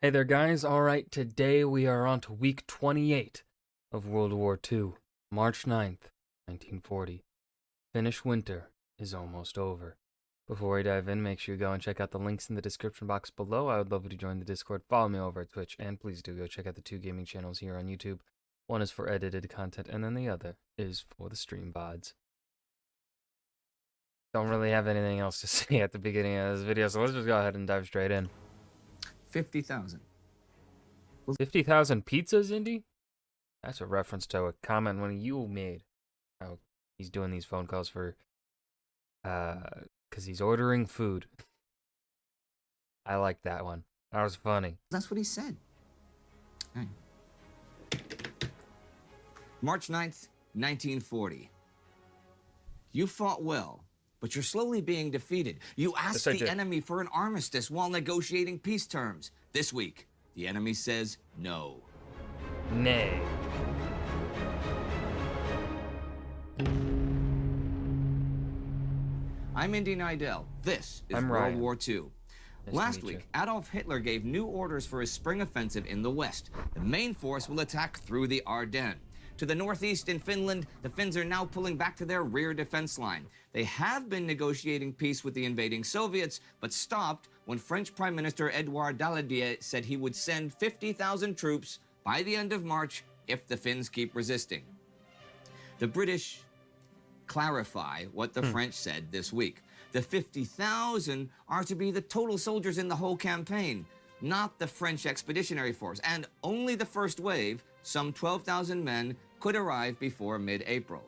Hey there, guys. All right, today we are on to week 28 of World War II, March 9th, 1940. Finnish winter is almost over. Before we dive in, make sure you go and check out the links in the description box below. I would love you to join the Discord, follow me over at Twitch, and please do go check out the two gaming channels here on YouTube. One is for edited content, and then the other is for the stream VODs. Don't really have anything else to say at the beginning of this video, so let's just go ahead and dive straight in. 50,000. 50,000 pizzas, Indy? That's a reference to a comment one you made. How he's doing these phone calls for, because he's ordering food. I like that one. That was funny. That's what he said. Hey. March 9th, 1940. You fought well, but you're slowly being defeated. You asked the enemy for an armistice while negotiating peace terms. This week, the enemy says no. Nay. I'm Indy Nidell. This is World War II. Last week, Adolf Hitler gave new orders for his spring offensive in the west. The main force will attack through the Ardennes. To the northeast in Finland, the Finns are now pulling back to their rear defense line. They have been negotiating peace with the invading Soviets, but stopped when French Prime Minister Edouard Daladier said he would send 50,000 troops by the end of March if the Finns keep resisting. The British clarify what the French said this week. The 50,000 are to be the total soldiers in the whole campaign, not the French Expeditionary Force, and only the first wave, some 12,000 men, could arrive before mid-April.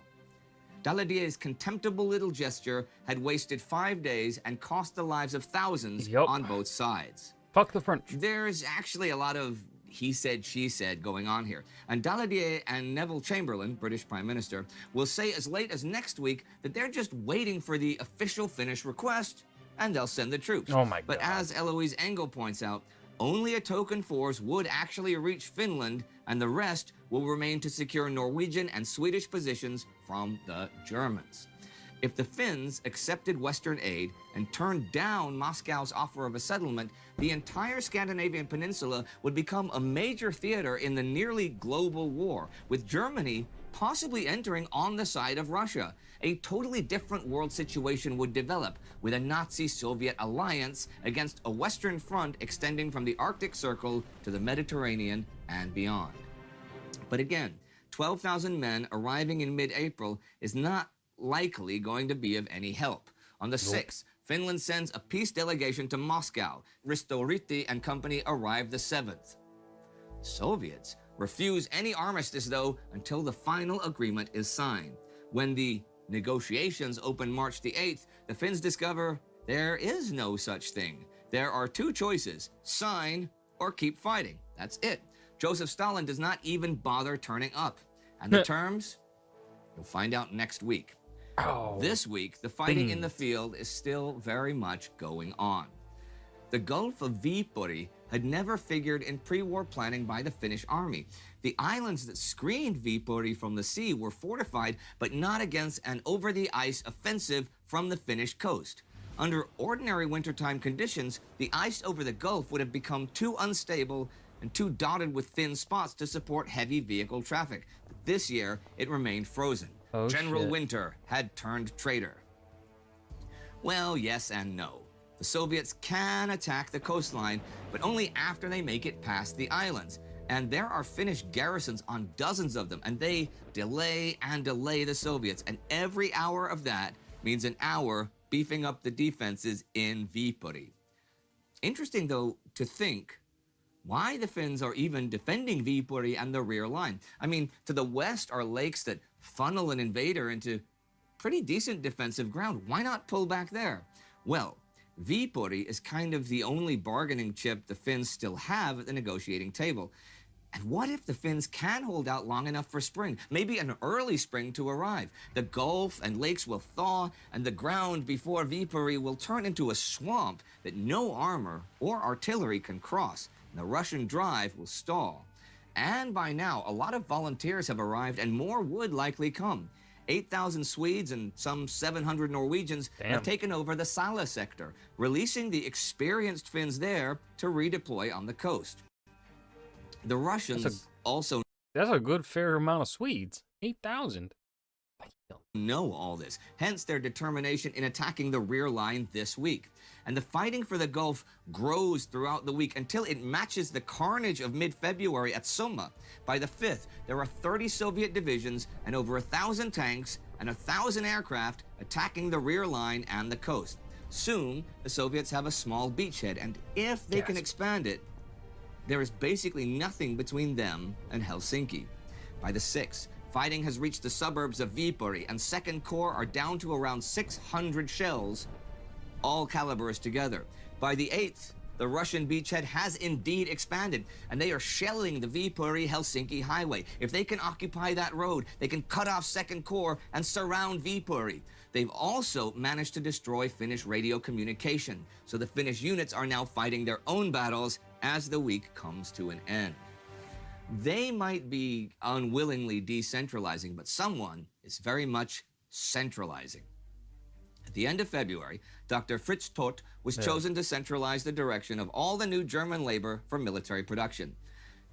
Daladier's contemptible little gesture had wasted 5 days and cost the lives of thousands on both sides. Fuck the French. There's actually a lot of he said, she said going on here. And Daladier and Neville Chamberlain, British Prime Minister, will say as late as next week that they're just waiting for the official Finnish request, and they'll send the troops. Oh my God. But as Eloise Engel points out, only a token force would actually reach Finland, and the rest will remain to secure Norwegian and Swedish positions from the Germans. If the Finns accepted Western aid and turned down Moscow's offer of a settlement, the entire Scandinavian peninsula would become a major theater in the nearly global war, with Germany possibly entering on the side of Russia. A totally different world situation would develop, with a Nazi-Soviet alliance against a Western front extending from the Arctic Circle to the Mediterranean and beyond. But again, 12,000 men arriving in mid-April is not likely going to be of any help. On the 6th, Finland sends a peace delegation to Moscow. Risto Ryti and company arrive the 7th. Soviets refuse any armistice, though, until the final agreement is signed. When the negotiations open March the 8th, the Finns discover there is no such thing. There are two choices: sign or keep fighting. That's it. Joseph Stalin does not even bother turning up. And the terms? You'll find out next week. This week, the fighting in the field is still very much going on. The Gulf of Viipuri had never figured in pre-war planning by the Finnish army. The islands that screened Viipuri from the sea were fortified, but not against an over-the-ice offensive from the Finnish coast. Under ordinary wintertime conditions, the ice over the Gulf would have become too unstable and too dotted with thin spots to support heavy vehicle traffic. But this year, it remained frozen. General Winter had turned traitor. Well, yes and no. The Soviets can attack the coastline, but only after they make it past the islands. And there are Finnish garrisons on dozens of them, and they delay and delay the Soviets. And every hour of that means an hour beefing up the defenses in Viipuri. Interesting, though, to think why the Finns are even defending Viipuri and the rear line. I mean, to the west are lakes that funnel an invader into pretty decent defensive ground. Why not pull back there? Well, Viipuri is kind of the only bargaining chip the Finns still have at the negotiating table. And what if the Finns can hold out long enough for spring, maybe an early spring to arrive? The Gulf and lakes will thaw, and the ground before Viipuri will turn into a swamp that no armor or artillery can cross. The Russian drive will stall. And by now, a lot of volunteers have arrived and more would likely come. 8,000 Swedes and some 700 Norwegians Damn. have taken over the Sala sector, releasing the experienced Finns there to redeploy on the coast. The Russians also That's a good fair amount of Swedes. 8,000. know all this, hence their determination in attacking the rear line this week. And the fighting for the Gulf grows throughout the week until it matches the carnage of mid-February at Soma. By the 5th, there are 30 Soviet divisions and over 1,000 tanks and 1,000 aircraft attacking the rear line and the coast. Soon, the Soviets have a small beachhead, and if they can expand it, there is basically nothing between them and Helsinki. By the 6th, fighting has reached the suburbs of Viipuri, and Second Corps are down to around 600 shells, all calibers together. By the 8th, the Russian beachhead has indeed expanded, and they are shelling the Viipuri-Helsinki highway. If they can occupy that road, they can cut off Second Corps and surround Viipuri. They've also managed to destroy Finnish radio communication, so the Finnish units are now fighting their own battles as the week comes to an end. They might be unwillingly decentralizing, but someone is very much centralizing. At the end of February, Dr. Fritz Todt was chosen to centralize the direction of all the new German labor for military production.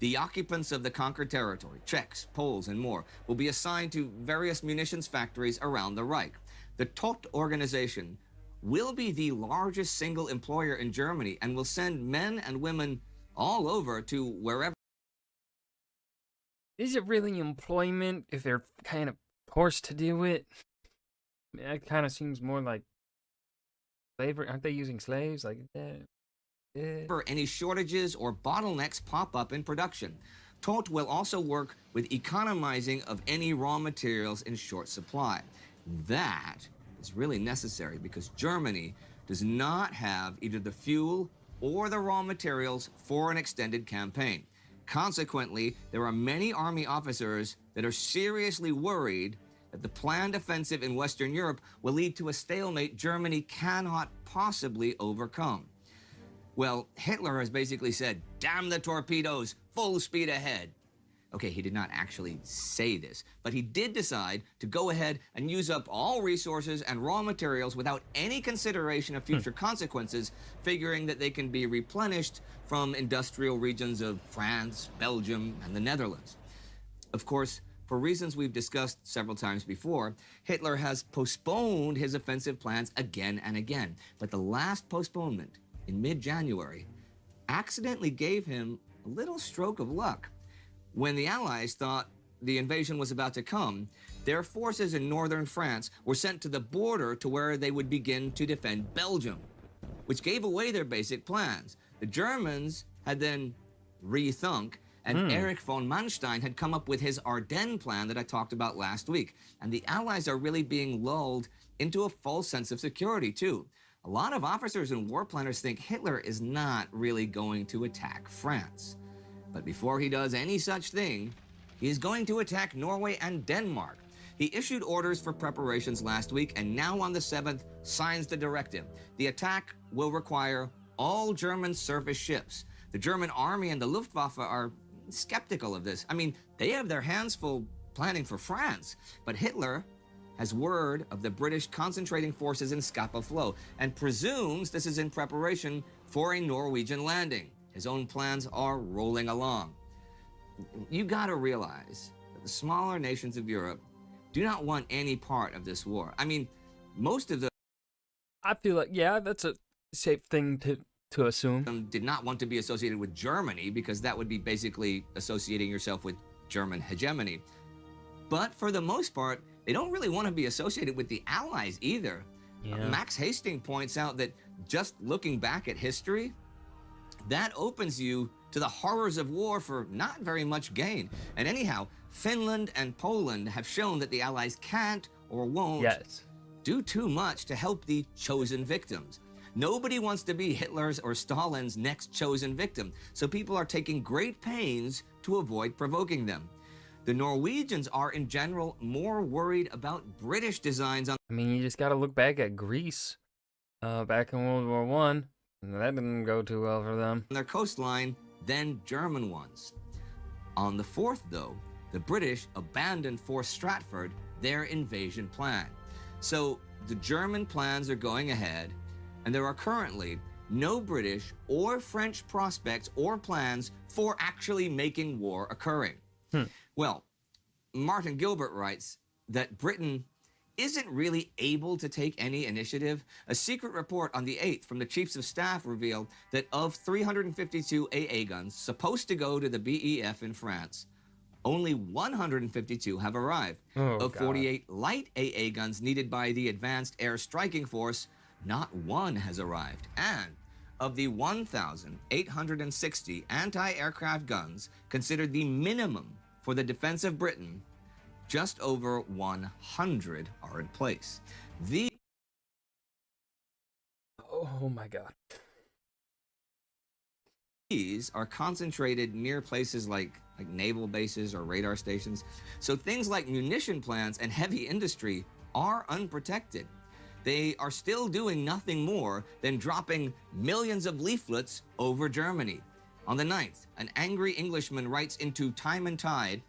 The occupants of the conquered territory, Czechs, Poles, and more, will be assigned to various munitions factories around the Reich. The Todt organization will be the largest single employer in Germany and will send men and women all over to wherever. Is it really employment if they're kind of forced to do it? I mean, that kind of seems more like slavery. Aren't they using slaves like that? Yeah. Any shortages or bottlenecks pop up in production. Todt will also work with economizing of any raw materials in short supply. That is really necessary because Germany does not have either the fuel or the raw materials for an extended campaign. Consequently, there are many army officers that are seriously worried that the planned offensive in Western Europe will lead to a stalemate Germany cannot possibly overcome. Well, Hitler has basically said, "Damn the torpedoes, full speed ahead." Okay, he did not actually say this, but he did decide to go ahead and use up all resources and raw materials without any consideration of future consequences, figuring that they can be replenished from industrial regions of France, Belgium, and the Netherlands. Of course, for reasons we've discussed several times before, Hitler has postponed his offensive plans again and again. But the last postponement, in mid-January, accidentally gave him a little stroke of luck. When the Allies thought the invasion was about to come, their forces in northern France were sent to the border to where they would begin to defend Belgium, which gave away their basic plans. The Germans had then rethunk, and Erich von Manstein had come up with his Ardennes plan that I talked about last week. And the Allies are really being lulled into a false sense of security, too. A lot of officers and war planners think Hitler is not really going to attack France. But before he does any such thing, he is going to attack Norway and Denmark. He issued orders for preparations last week, and now on the 7th signs the directive. The attack will require all German surface ships. The German army and the Luftwaffe are skeptical of this. I mean, they have their hands full planning for France, but Hitler has word of the British concentrating forces in Scapa Flow and presumes this is in preparation for a Norwegian landing. His own plans are rolling along. You gotta realize that the smaller nations of Europe do not want any part of this war. I mean, most of I feel like, yeah, that's a safe thing to assume. them did not want to be associated with Germany because that would be basically associating yourself with German hegemony. But for the most part, they don't really want to be associated with the Allies either. Yeah. Max Hastings points out that just looking back at history, that opens you to the horrors of war for not very much gain. And anyhow, Finland and Poland have shown that the Allies can't or won't do too much to help the chosen victims. Nobody wants to be Hitler's or Stalin's next chosen victim, so people are taking great pains to avoid provoking them. The Norwegians are, in general, more worried about British designs on. I mean, you just gotta look back at Greece, back in World War I. That didn't go too well for them. Their coastline than German ones. On the 4th, though, the British abandoned Fort Stratford their invasion plan. So the German plans are going ahead, and there are currently no British or French prospects or plans for actually making war occurring. Well, Martin Gilbert writes that Britain isn't really able to take any initiative. A secret report on the 8th from the Chiefs of Staff revealed that of 352 AA guns supposed to go to the BEF in France, only 152 have arrived. Of 48 light AA guns needed by the Advanced Air Striking Force, not one has arrived. And of the 1,860 anti-aircraft guns considered the minimum for the defense of Britain, just over 100 are in place. Oh my God. These are concentrated near places like naval bases or radar stations. So things like munition plants and heavy industry are unprotected. They are still doing nothing more than dropping millions of leaflets over Germany. On the 9th, an angry Englishman writes into Time and Tide,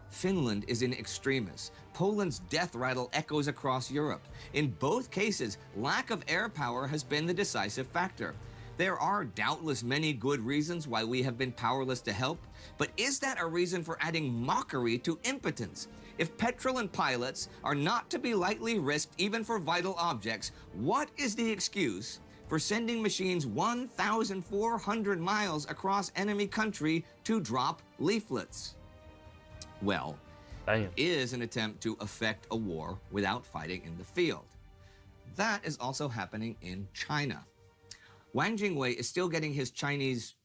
Finland is in extremis. Poland's death rattle echoes across Europe. In both cases, lack of air power has been the decisive factor. There are doubtless many good reasons why we have been powerless to help, but is that a reason for adding mockery to impotence? If petrol and pilots are not to be lightly risked even for vital objects, what is the excuse for sending machines 1,400 miles across enemy country to drop leaflets? Well, it is an attempt to effect a war without fighting in the field. That is also happening in China. Wang Jingwei is still getting his Chinese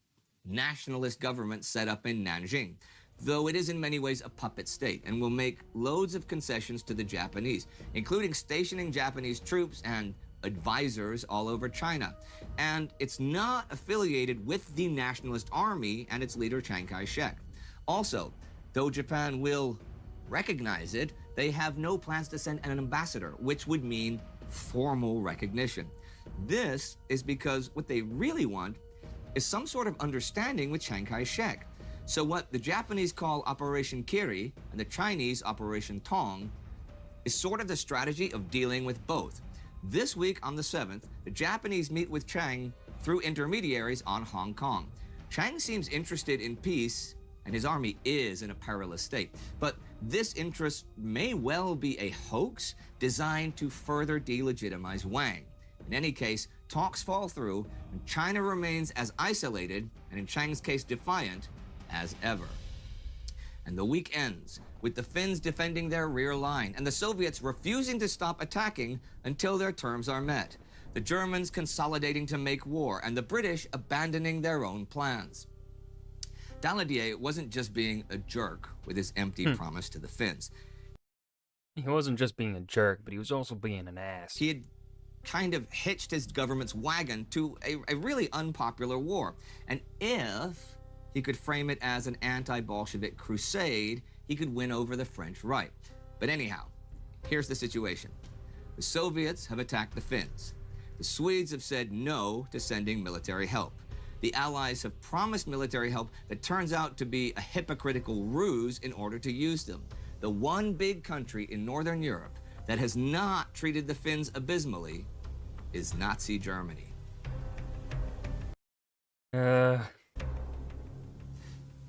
nationalist government set up in Nanjing, though it is in many ways a puppet state and will make loads of concessions to the Japanese, including stationing Japanese troops and advisors all over China. And it's not affiliated with the Nationalist Army and its leader Chiang Kai-shek. Also, though Japan will recognize it, they have no plans to send an ambassador, which would mean formal recognition. This is because what they really want is some sort of understanding with Chiang Kai-shek. So what the Japanese call Operation Kiri and the Chinese Operation Tong is sort of the strategy of dealing with both. This week on the 7th, the Japanese meet with Chiang through intermediaries on Hong Kong. Chiang seems interested in peace, and his army is in a perilous state. But this interest may well be a hoax designed to further delegitimize Wang. In any case, talks fall through, and China remains as isolated, and in Chiang's case defiant, as ever. And the week ends with the Finns defending their rear line and the Soviets refusing to stop attacking until their terms are met. The Germans consolidating to make war, and the British abandoning their own plans. Daladier wasn't just being a jerk with his empty promise to the Finns. He wasn't just being a jerk, but he was also being an ass. He had kind of hitched his government's wagon to a really unpopular war. And if he could frame it as an anti-Bolshevik crusade, he could win over the French right. But anyhow, here's the situation. The Soviets have attacked the Finns. The Swedes have said no to sending military help. The Allies have promised military help that turns out to be a hypocritical ruse in order to use them. The one big country in Northern Europe that has not treated the Finns abysmally is Nazi Germany.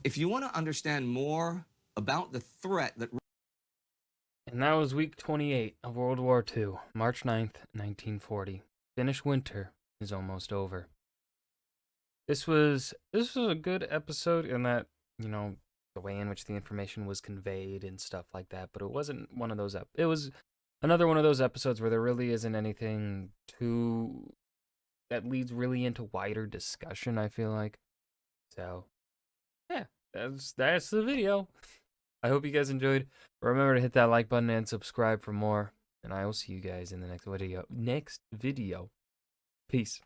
If you want to understand more about the threat that... And that was week 28 of World War II, March 9th, 1940. Finnish winter is almost over. This was a good episode in that, you know, the way in which the information was conveyed and stuff like that, but it wasn't one of those it was another one of those episodes where there really isn't anything that leads really into wider discussion, I feel like. So, yeah, that's the video. I hope you guys enjoyed. Remember to hit that like button and subscribe for more, and I will see you guys in the next video. Peace.